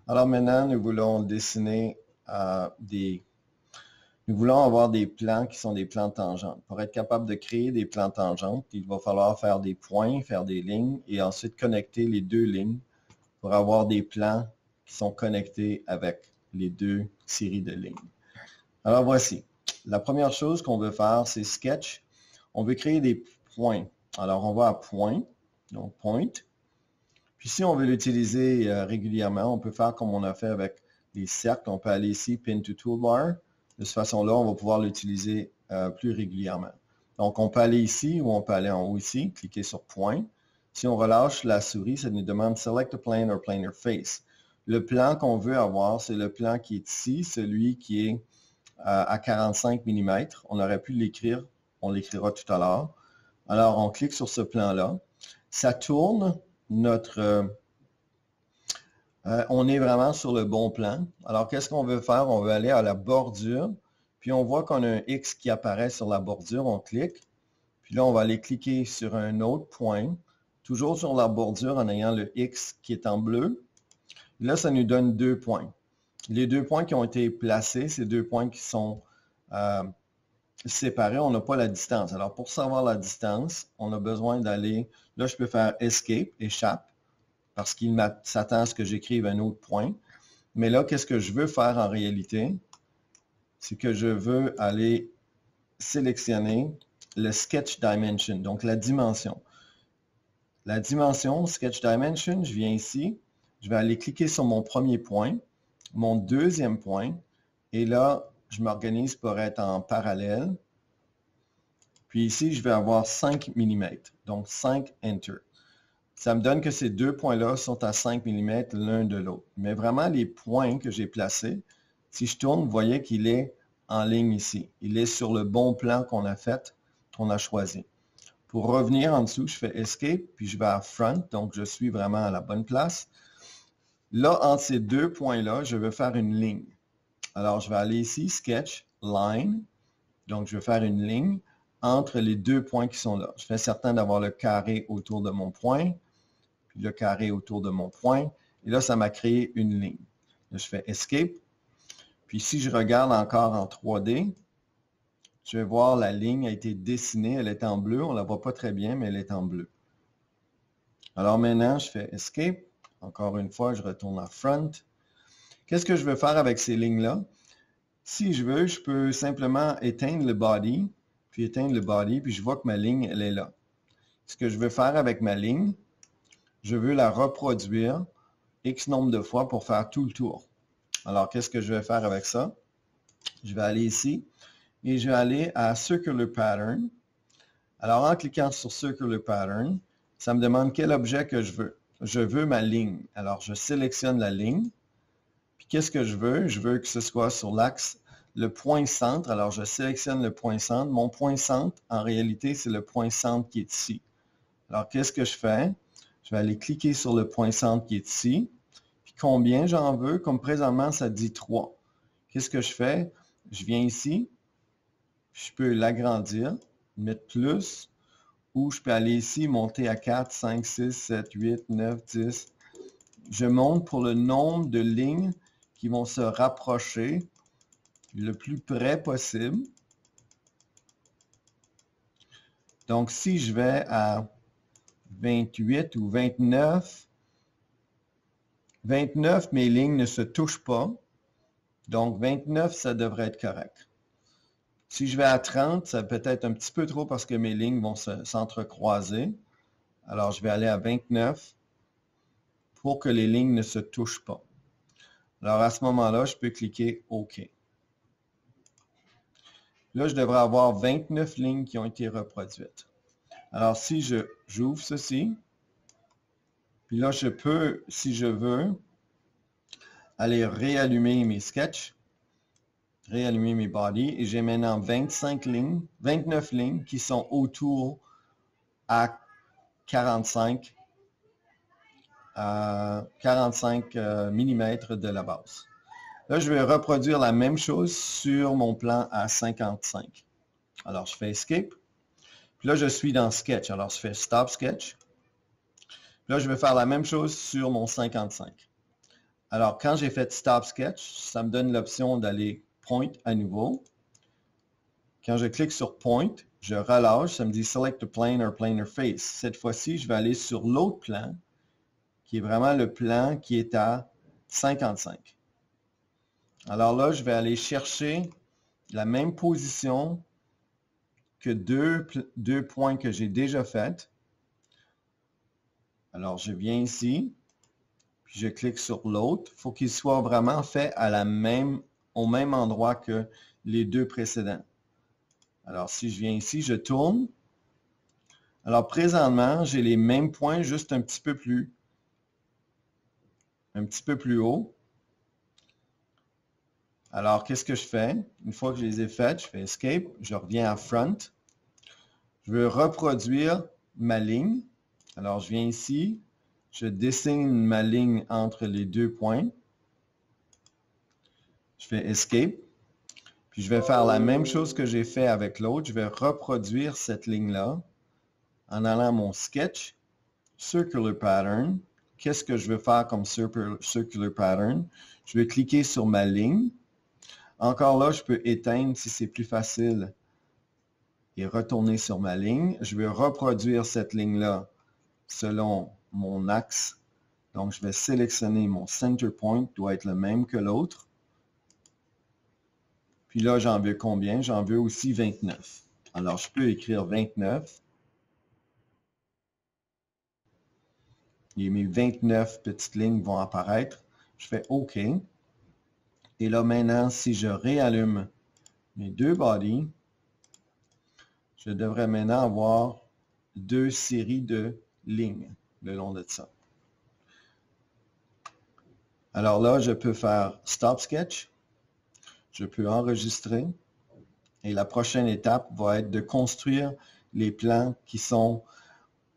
Alors maintenant, nous voulons dessiner nous voulons avoir des plans qui sont des plans tangentes. Pour être capable de créer des plans tangentes, il va falloir faire des points, faire des lignes et ensuite connecter les deux lignes pour avoir des plans qui sont connectés avec les deux séries de lignes. Alors voici. La première chose qu'on veut faire, c'est Sketch. On veut créer des points. Alors on va à Point, donc Point. Puis si on veut l'utiliser régulièrement, on peut faire comme on a fait avec les cercles. On peut aller ici, Pin to Toolbar. De cette façon-là, on va pouvoir l'utiliser plus régulièrement. Donc, on peut aller ici ou on peut aller en haut ici, cliquer sur Point. Si on relâche la souris, ça nous demande Select a plane or planar face. Le plan qu'on veut avoir, c'est le plan qui est ici, celui qui est à 45 mm. On aurait pu l'écrire, on l'écrira tout à l'heure. Alors, on clique sur ce plan-là. Ça tourne on est vraiment sur le bon plan. Alors, qu'est-ce qu'on veut faire? On veut aller à la bordure, puis on voit qu'on a un X qui apparaît sur la bordure, on clique, puis là, on va aller cliquer sur un autre point, toujours sur la bordure en ayant le X qui est en bleu. Là, ça nous donne 2 points. Les 2 points qui ont été placés, c'est 2 points qui sont séparés, on n'a pas la distance. Alors, pour savoir la distance, on a besoin d'aller, là, je peux faire Escape, échappe, parce qu'il s'attend à ce que j'écrive un autre point. Mais là, qu'est-ce que je veux faire en réalité? C'est que je veux aller sélectionner le Sketch Dimension, donc la dimension. La dimension, Sketch Dimension, je viens ici, je vais aller cliquer sur mon premier point, mon deuxième point, et là, je m'organise pour être en parallèle. Puis ici, je vais avoir 5 mm, donc 5 Enter. Ça me donne que ces deux points-là sont à 5 mm l'un de l'autre. Mais vraiment, les points que j'ai placés, si je tourne, vous voyez qu'il est en ligne ici. Il est sur le bon plan qu'on a fait, qu'on a choisi. Pour revenir en dessous, je fais Escape, puis je vais à Front, donc je suis vraiment à la bonne place. Là, entre ces deux points-là, je veux faire une ligne. Alors, je vais aller ici, Sketch, Line. Donc, je vais faire une ligne entre les deux points qui sont là. Je fais certain d'avoir le carré autour de mon point, puis le carré autour de mon point. Et là, ça m'a créé une ligne. Là, je fais Escape. Puis si je regarde encore en 3D, je vais voir la ligne a été dessinée. Elle est en bleu. On ne la voit pas très bien, mais elle est en bleu. Alors maintenant, je fais Escape. Encore une fois, je retourne à Front. Qu'est-ce que je veux faire avec ces lignes-là? Si je veux, je peux simplement éteindre le body, puis je vois que ma ligne, elle est là. Ce que je veux faire avec ma ligne, je veux la reproduire X nombre de fois pour faire tout le tour. Alors, qu'est-ce que je vais faire avec ça? Je vais aller ici et je vais aller à Circular Pattern. Alors, en cliquant sur Circular Pattern, ça me demande quel objet que je veux. Je veux ma ligne. Alors, je sélectionne la ligne. Puis, qu'est-ce que je veux? Je veux que ce soit sur l'axe, le point centre. Alors, je sélectionne le point centre. Mon point centre, en réalité, c'est le point centre qui est ici. Alors, qu'est-ce que je fais? Je vais aller cliquer sur le point centre qui est ici. Puis, combien j'en veux? Comme présentement, ça dit 3. Qu'est-ce que je fais? Je viens ici. Je peux l'agrandir, mettre plus, ou je peux aller ici, monter à 4, 5, 6, 7, 8, 9, 10. Je monte pour le nombre de lignes qui vont se rapprocher le plus près possible. Donc, si je vais à 28 ou 29, 29, mes lignes ne se touchent pas. Donc, 29, ça devrait être correct. Si je vais à 30, ça peut être un petit peu trop parce que mes lignes vont s'entrecroiser. Alors, je vais aller à 29 pour que les lignes ne se touchent pas. Alors, à ce moment-là, je peux cliquer OK. Là, je devrais avoir 29 lignes qui ont été reproduites. Alors, si j'ouvre ceci, puis là, je peux, si je veux, aller réallumer mes sketchs, réallumer mes bodies, et j'ai maintenant 29 lignes qui sont autour à 45 mm de la base. Là, je vais reproduire la même chose sur mon plan à 55. Alors, je fais Escape. Puis là, je suis dans Sketch. Alors, je fais Stop Sketch. Puis là, je vais faire la même chose sur mon 55. Alors, quand j'ai fait Stop Sketch, ça me donne l'option d'aller Point à nouveau. Quand je clique sur Point, je relâche, ça me dit Select a plane or planar face. Cette fois-ci, je vais aller sur l'autre plan, qui est vraiment le plan qui est à 55. Alors là, je vais aller chercher la même position que deux points que j'ai déjà faits. Alors, je viens ici, puis je clique sur l'autre. Il faut qu'il soit vraiment fait au même endroit que les deux précédents. Alors, si je viens ici, je tourne. Alors, présentement, j'ai les mêmes points, juste un petit peu plus haut. Alors, qu'est-ce que je fais? Une fois que je les ai faites, je fais Escape, je reviens à Front. Je veux reproduire ma ligne. Alors, je viens ici, je dessine ma ligne entre les deux points. Je fais Escape. Puis, je vais faire la même chose que j'ai fait avec l'autre. Je vais reproduire cette ligne-là en allant à mon Sketch, Circular Pattern. Qu'est-ce que je veux faire comme Circular Pattern? Je vais cliquer sur ma ligne. Encore là, je peux éteindre si c'est plus facile et retourner sur ma ligne. Je vais reproduire cette ligne-là selon mon axe. Donc, je vais sélectionner mon center point, doit être le même que l'autre. Puis là, j'en veux combien? J'en veux aussi 29. Alors, je peux écrire 29. Et mes 29 petites lignes vont apparaître. Je fais OK. Et là, maintenant, si je réallume mes deux bodies, je devrais maintenant avoir deux séries de lignes le long de ça. Alors là, je peux faire Stop Sketch. Je peux enregistrer. Et la prochaine étape va être de construire les plans qui sont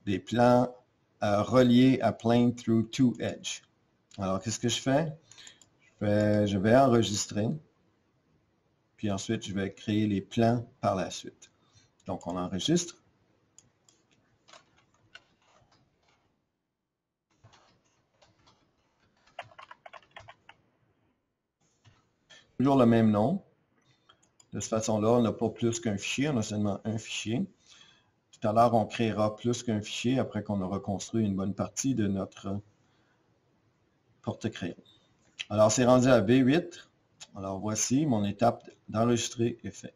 des plans reliés à Plane Through Two Edge. Alors, qu'est-ce que je fais? Je vais enregistrer. Puis ensuite, je vais créer les plans par la suite. Donc, on enregistre. Toujours le même nom. De cette façon-là, on n'a pas plus qu'un fichier, on a seulement un fichier. Tout à l'heure, on créera plus qu'un fichier après qu'on aura construit une bonne partie de notre porte-crayon. Alors, c'est rendu à B8. Alors, voici mon étape d'enregistrer est faite.